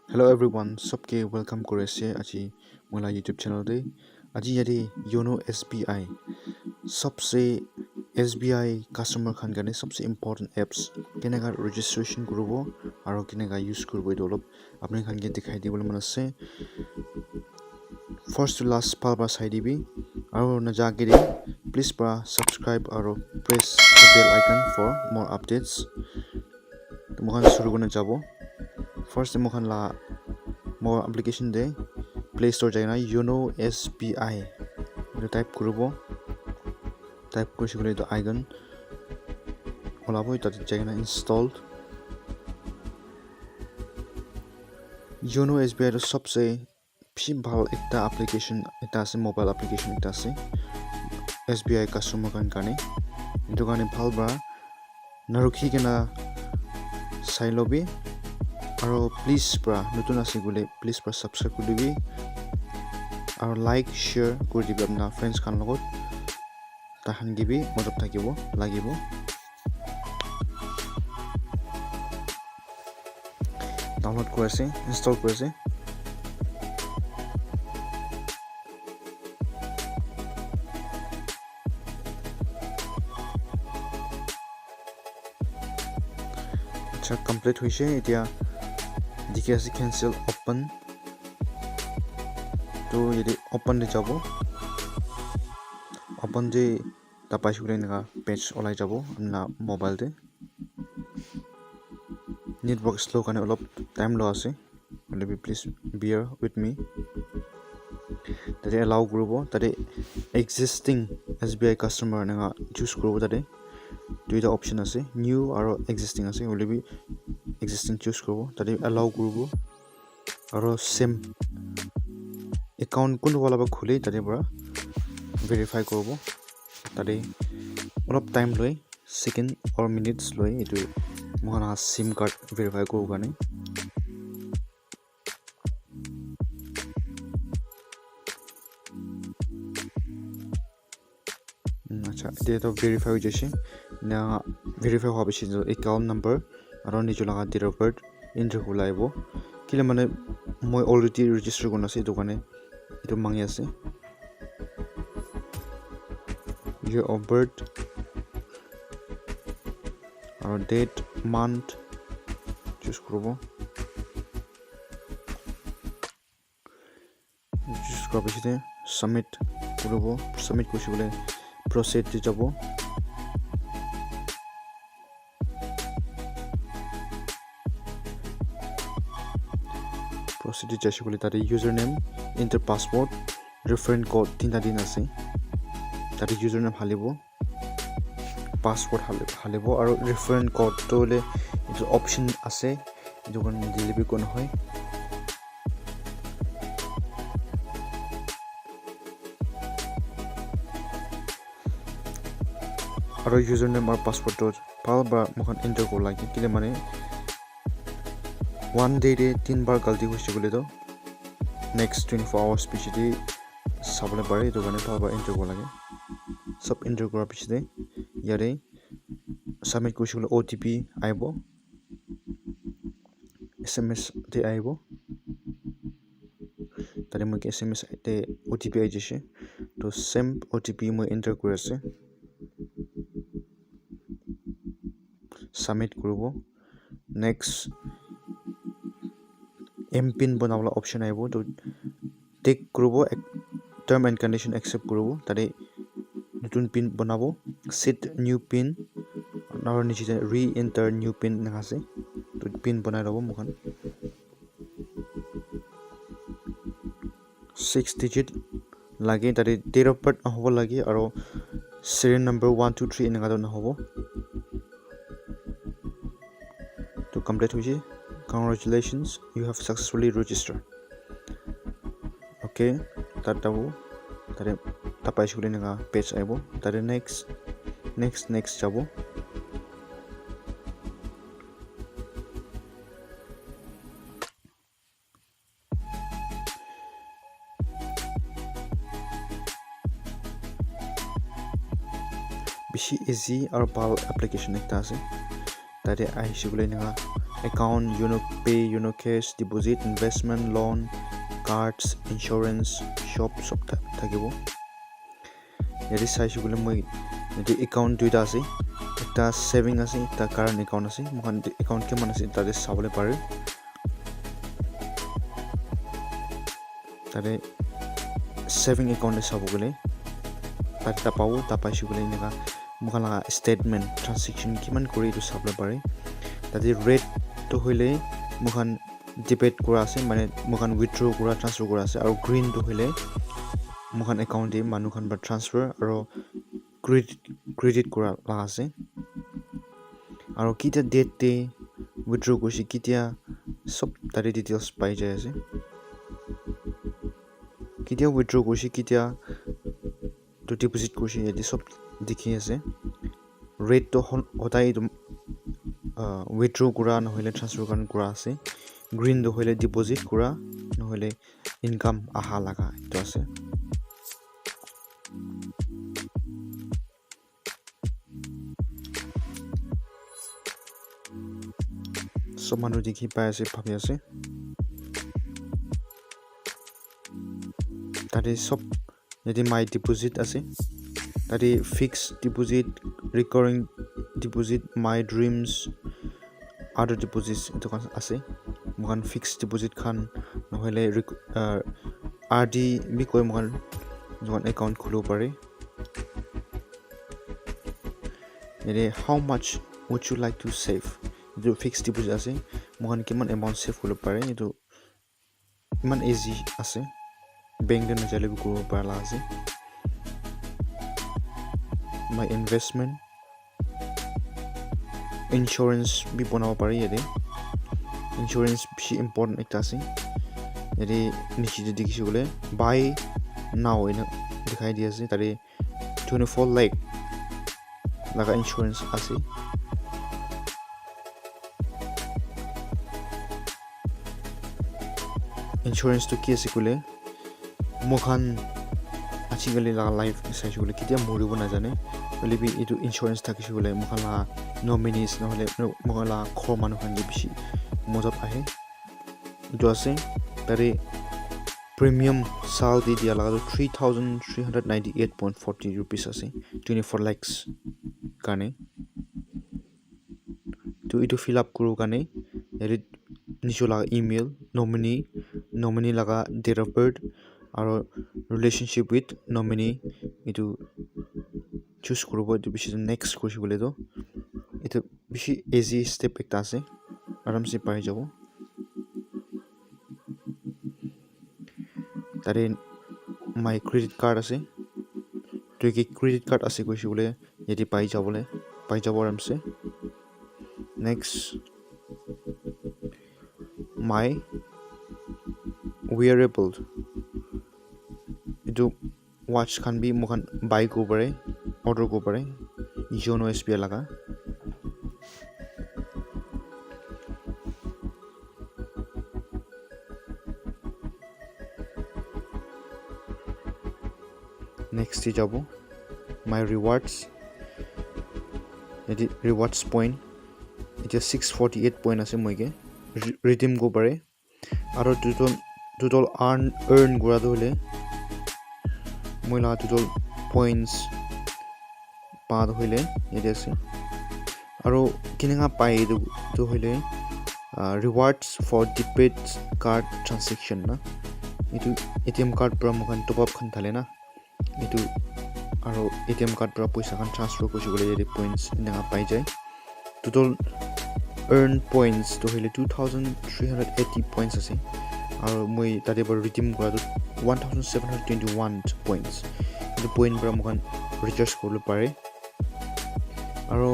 Hello everyone, सबके welcome करे से আজি मोला YouTube channel दे আজি यदि योनो SBI सबसे SBI customer खान गाने सबसे important apps किने का registration करूँगो आरो किने का use करूँगो इधर लोग अपने खान के दिखाई दे बोले मनसे first to last पाल पास आई भी आरो न जाके दे please पा subscribe आरो press the bell icon for more updates तो मुखान शुरू करने जाबो first मुखान ला more application दे Play Store जाएगा योनो SBI इधर टाइप करूँगो टाइप कर शिकले तो आइकन ओलाबो इधर जाएगा installed योनो SBI तो सबसे भी भाल एकता application एकता से mobile application एकता से SBI customer करने इधर करने भाल बरा नरुखी के ना साइलोबी और प्लीज प्रा नतुन आसिगुले प्लीज प्रा सब्सक्राइब कर दिबी और लाइक शेयर कर दिबी अपना फ्रेंड्स खान लगत ताहान गिबी मदद থাকিবो লাগিব डाउनलोड কৰিছে ইনষ্টল কৰিছে আচ্ছা কমপ্লিট হৈছে এতিয়া दिखे से कैंसिल ओपन तो यदि ओपन दे जाबो ओपन दे तपाई शुले नगा पेज ओलाई जाबो अपना मोबाइल दे नेटवर्क स्लो करने अलग टाइम लो आसे मतलब प्लीज bear with me तदे अलाउ करूबो तदे existing SBI customer नगा चूज करूबो तदे दुईटा ऑप्शन आसे न्यू और existing आसे मतलब existing choose करूँ तभी allow करूँ और same account कौन वाला बा खुले तभी बड़ा verify करूँ तभी अलग time लोए second और minutes लोए इधर मुझे SIM card verify करूँ गाने अच्छा इधर तो verify हो जैसे ना verify हुआ भी जो account number और नीचे लगा डेट ऑफ बर्थ एंटर को लाइबो किले माने মই অলরেডি রেজিস্টার করনা আছে দোকানে এটা মাঙ্গি আছে year of birth और डेट मंथ চুজ করব চুজ করার পরে সাবমিট করব সাবমিট করছি বলে প্রসিড তে যাব procedure जैसे बोले तारे username enter password reference code तीन दिन आसे तारे username हालेबो password हालेबो और reference code तो ले जो option आसे जो कौन डिलीवरी कौन होय और username और password तो पाल बार मुखन enter को लागी किले माने one day de 3 बार गलती होइसे बोले तो next 24 hours पिछे सबले बारे तो गाने पाल बार एंटर को लागे सब एंटर करा पिछे यारे सबमिट कोइसे बोले OTP आइबो SMS दे आइबो तारे मके SMS दे OTP आइ जैसे तो सेम OTP म एंटर करसे सबमिट करबो नेक्स्ट MPIN बनावला ऑप्शन आइबो तो टिक करबो टर्म एंड कंडीशन एक्सेप्ट करबो तारे नतुन पिन बनाबो सेट न्यू पिन और नीचे री एंटर न्यू पिन नगासे तो पिन बनाय रबो मुखन 6 डिजिट लागे तारे डेट ऑफ बर्थ होबो लागे और सीरियल नंबर 1 2 3 नगा न होबो तो कंप्लीट होइए Congratulations, you have successfully registered. Okay, tatabu tare tapai shule naga page aibo tare next jabo bishi easy or pal application ekta ase tare ai shule naga account, Yono Pay, Yono Cash, deposit, investment, loan, cards, insurance, shop সব থাকিব ইয়াতে চাইছো বলে মই এটি account দুইটা আছে একটা সেভিং আছে একটা কারেন্ট একাউন্ট আছে মখান একাউন্ট কিমান আছে তাতে চাবলে পারে তাতে সেভিং একাউন্ট চাব গলে তাতে পাও তা পাইছো বলে এনেকা মখান স্টেটমেন্ট ট্রানজাকশন কিমান কৰি তো চাবলে পাৰে তাতে ৰেট তো হইলে মখান ডিপেট কৰা আছে মানে মখান উইথড্ৰ কৰা ট্ৰান্সফাৰ কৰা আছে আৰু গ্ৰীন তো হইলে মখান একাউন্টে মানুখান বা ট্ৰান্সফাৰ আৰু ক্ৰেডিট কৰা লাগা আছে আৰু কিটা ডেট তে উইথড্ৰ কৰিছে কিটা সব তাৰে ডিটেইলস পাই যায় আছে কিটা উইথড্ৰ কৰিছে কিটা তো ডিপোজিট কৰিছে এটি সব দেখি আছে ৰেট তো হতাই উইথড্ৰ কৰা নহলে ট্ৰান্সফাৰ কৰা আছে গ্ৰীন তো হইলে ডিপোজিট কৰা নহলে ইনকাম আহা লাগা এটো আছে সব মানুহ দেখি পাই আছে ভাবি আছে তাতে সব যদি মাই ডিপোজিট আছে তাতে ফিক্স ডিপোজিট রিকারিং ডিপোজিট মাই ড্রিমস আদার ডিপোজিটস এটো আছে মখান ফিক্স ডিপোজিট খান নহলে আরডি বি কয় মখান যখন একাউন্ট খুলিব পারে এনে হাউ মাচ would you like to save এটো ফিক্সড ডিপোজিট আছে মখান কিমান এমাউন্ট সেভ কৰিব পাৰে এটো ইমান ইজি আছে বেংক দে নজালে কৰিব পাৰা আছে my investment insurance বি বনাব পাৰি এতে insurance বেছি ইম্পৰ্টেন্ট একটা আছে এতে নিচে দেখিছো বলে buy now এনে দেখাই দি আছে তাৰে 24 লাখ লাগা ইন্স্যুরেন্স আছে ইন্স্যুরেন্স তো কি আছে কলে মখান আজিকালি লাগা লাইফ চাইছো বলে কেতিয়া মৰিব নাজানে বলে বি এটো ইন্স্যুৰেন্স থাকিছো বলে মখান লাগা নমিনিজ নহলে মখান লাগা খৰ মানুহখান বেছি মজত আহে এটো আছে তাৰে প্রিমিয়াম সাল দি দিয়া লাগা 3398.40 rupees আছে 24 lakhs কানে তো এটো ফিল আপ করো কানে এর নিচে লাগা ইমেল নমিনি লাগা ডেট অফ বার্থ আর রিলেশনশিপ উইথ নমিনি এটো চুজ করব এটো বেশি নেক্সট করছি বলে তো এটো বেশি ইজি স্টেপ একটা আছে আরামসে পাই যাব তারে মাই ক্রেডিট কার্ড আছে তো কি ক্রেডিট কার্ড আছে কইছি বলে এটি পাই যাব আরামসে next my wearable etu watch can be mokan buy ko pare order ko pare Yono SBI laga next jabo my rewards eti rewards point এটা 648 পয়েন্ট আছে মইকে রিডিম গো পারে আর টোটাল আর্ন গুড়া হলে মইলা টোটাল পয়েন্টস পাদ হইলে এটা আছে আর কিনেগা পাই তো হইলে রিওয়ার্ডস ফর ডিপেট কার্ড ট্রানজাকশন না এটু এটিএম কার্ড পুরা মখান টপ আপ খান থালে না এটু আর এটিএম কার্ড পুরা পয়সা খান ট্রান্সফার করছি বলে এই পয়েন্টস নেগা পাই যায় total earn points to hile 2380 points ase aru moi tade bar redeem kora 1721 points the point bra mokan recharge korle pare aru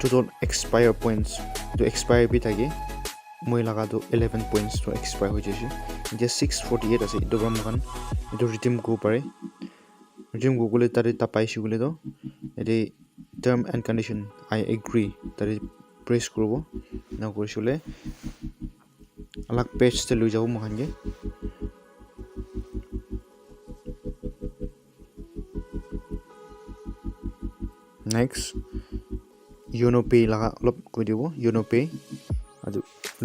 total expire points to expire bi thage moi laga to 11 points to expire hoje je 648 ase to bra mokan to redeem go pare redeem go gole tade ta paisi gole to ede term and condition I agree tade press করব না করছলে আলাগ page তে লই যাব মখানগে next Yono Pay লাগা লব কই দিব Yono Pay adu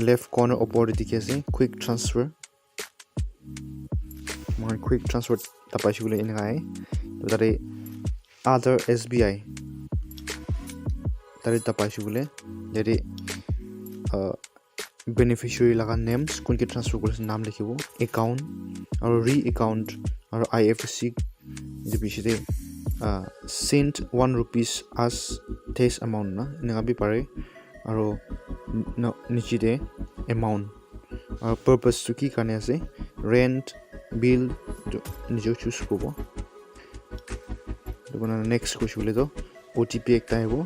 left corner opor dikhi ase quick transfer mon quick transfer tapai shule in gai tare other SBI tare tapai shule jari beneficiary laga names kun ke transfer kore naam likhibo account aru re account aru IFSC de bishide sent 1 rupees as test amount na inga bi pare aru no nichi de amount purpose to ki kane ase rent bill nijo choose kobo dogona next ko shule to OTP ekta hebo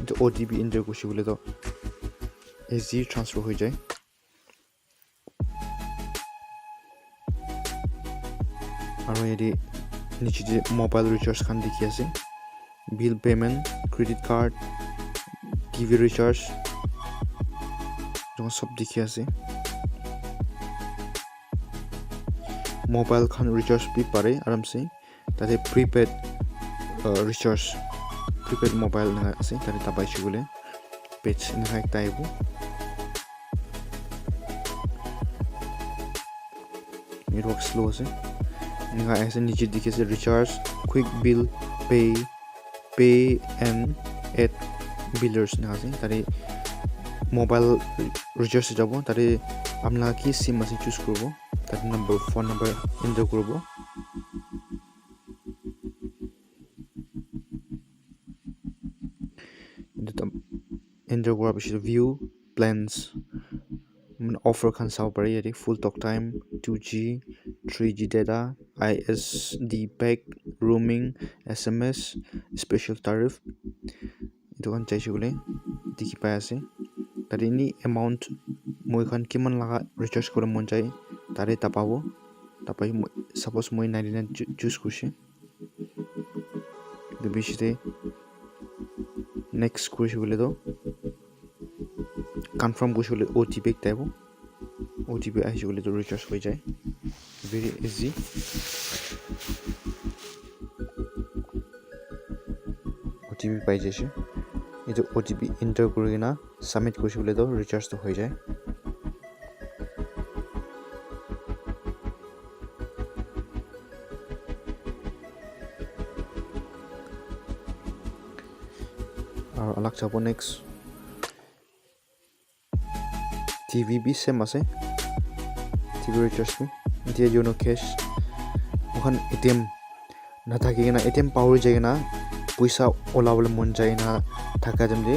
to OTP enter ko shule to easy transfer ho jay aru yedi niche de mobile recharge khan dikhi ase bill payment credit card TV recharge jo sob dikhi ase mobile khan recharge bhi pare aram se tate prepaid recharge prepaid mobile na ase tate tabai shugule page na ekta aibu network slow ase ninga ase niche dikhi ase recharge quick bill pay and add billers na ase tare mobile recharge jabo tare amla ki sim ase choose korbo tare number phone number enter korbo enter kora bishi view plans offer khan saw pare yari full talk time 2G 3G data ISD pack roaming SMS special tariff itu kan chai shule dikhi pai ase tari ni amount moi khan kiman laga recharge kora mon chai tare tapabo tapai suppose moi 99 choose kurse de bishite next kurse bole do confirm kurse bole OTP ekta OTP ahi bole to recharge hoi jay very easy OTP pai jaise etu OTP enter kurina submit kurse bole to recharge to hoi jay aru alag chabo next TV bi same ase TV recharge bi dia Yono cash mohan ATM na thaki na ATM power jai na puisa ola bole mon jai na thaka jamde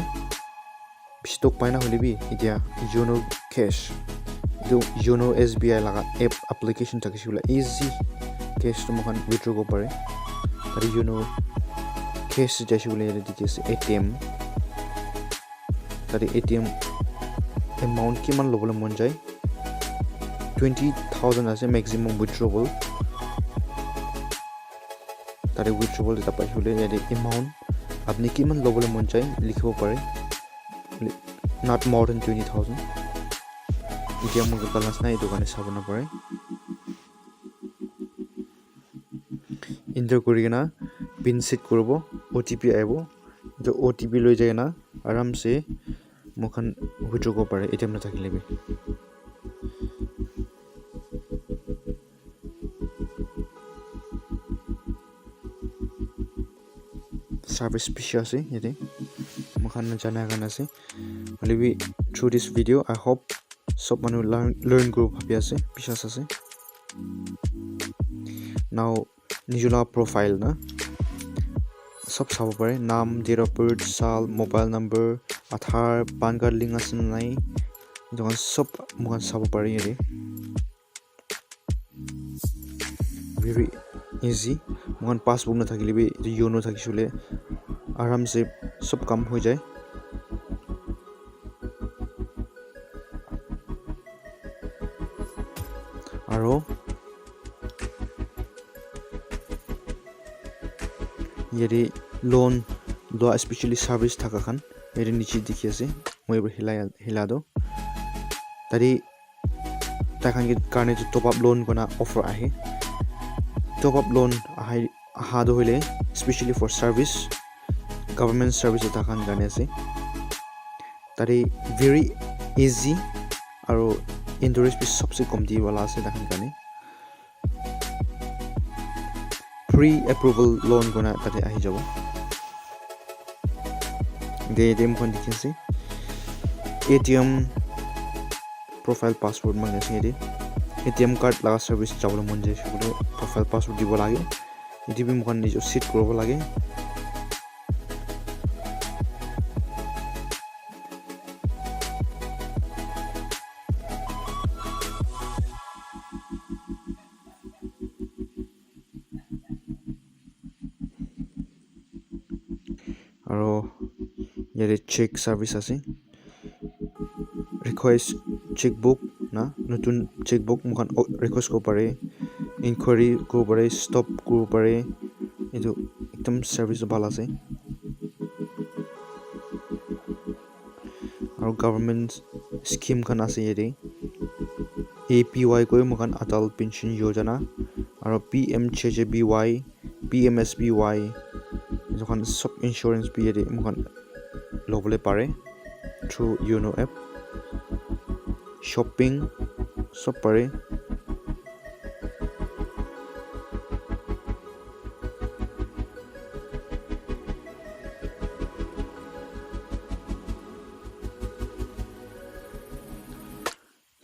stock paina hole bi dia Yono cash do Yono SBI laga app application thakishula easy cash to mohan withdraw ko pare tari Yono cash jaishule dikes ATM tari ATM amount kiman lobole mon jai 20,000 as a maximum withdrawal tare withdrawal ta pai hule yadi amount apni kiman lobole mon jai likhibo pare not more than 20,000 itia mo balance nai dogane sabona pare enter korigena pin set korbo OTP aibo jo OTP loi jayena aram se mokhan withdraw ko pare ATM na thakile bi service special ase yete mokhan na jana gan ase hole bi through this video I hope sob manu learn group bhabi ase bishas ase now nijula profile na sob sabo pare naam date of birth sal mobile number aadhar pan card link ase nai jogan sob mokhan sabo pare yete very easy mokhan passbook na thakile bi Yono thakishule aram se sob kam ho jay aro yeri loan do especially service thaka khan yeri niche dikhi ase moi ber hila do tari takhan ke karne top up loan kona offer ahe top up loan aha do hile especially for service government service takhan gane ase tari very easy aro interest bi sabse kom di wala ase dakhan kane pre approval loan gona tate ahi jabo de dem kon dikhinse ATM profile password mangase de ATM card la service jabolo monje shule profile password dibo lage iti bi mukhan nijo set korobo lage aro yare check service ase request checkbook na notun checkbook mukhan request ko pare inquiry ko pare stop ko pare etu ekdom service bhala ase aro government scheme khan ase yare APY ko mukhan Atal Pension Yojana aro PMJJBY PMSBY jokan sub insurance bi yare mukhan lobole pare through Yono app shopping sab pare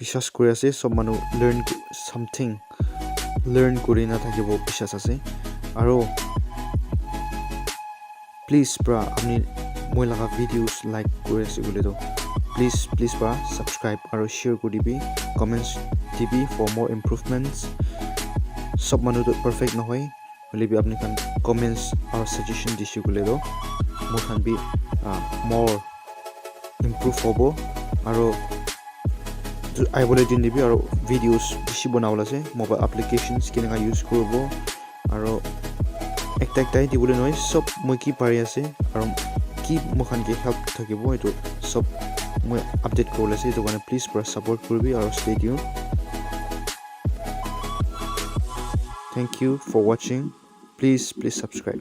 Bishas kuri ase sob manu learn something learn kuri na thakibo bishas ase aro please bra apni moi laga videos like kuri ase bole to please bra subscribe aro share kuri dibi comments dibi for more improvements sob manu to perfect na hoy bole bi apni kan comments or suggestion dishi bole to mo kan bi more improve hobo aro I bole din dibi aro videos bishi banawala ase mobile applications kinga use korobo aro ekta dibole noi sob moi ki pari ase aro ki mokhan ke help thakibo etu sob moi update korole ase to kane please press support korbi aro stay tuned thank you for watching please subscribe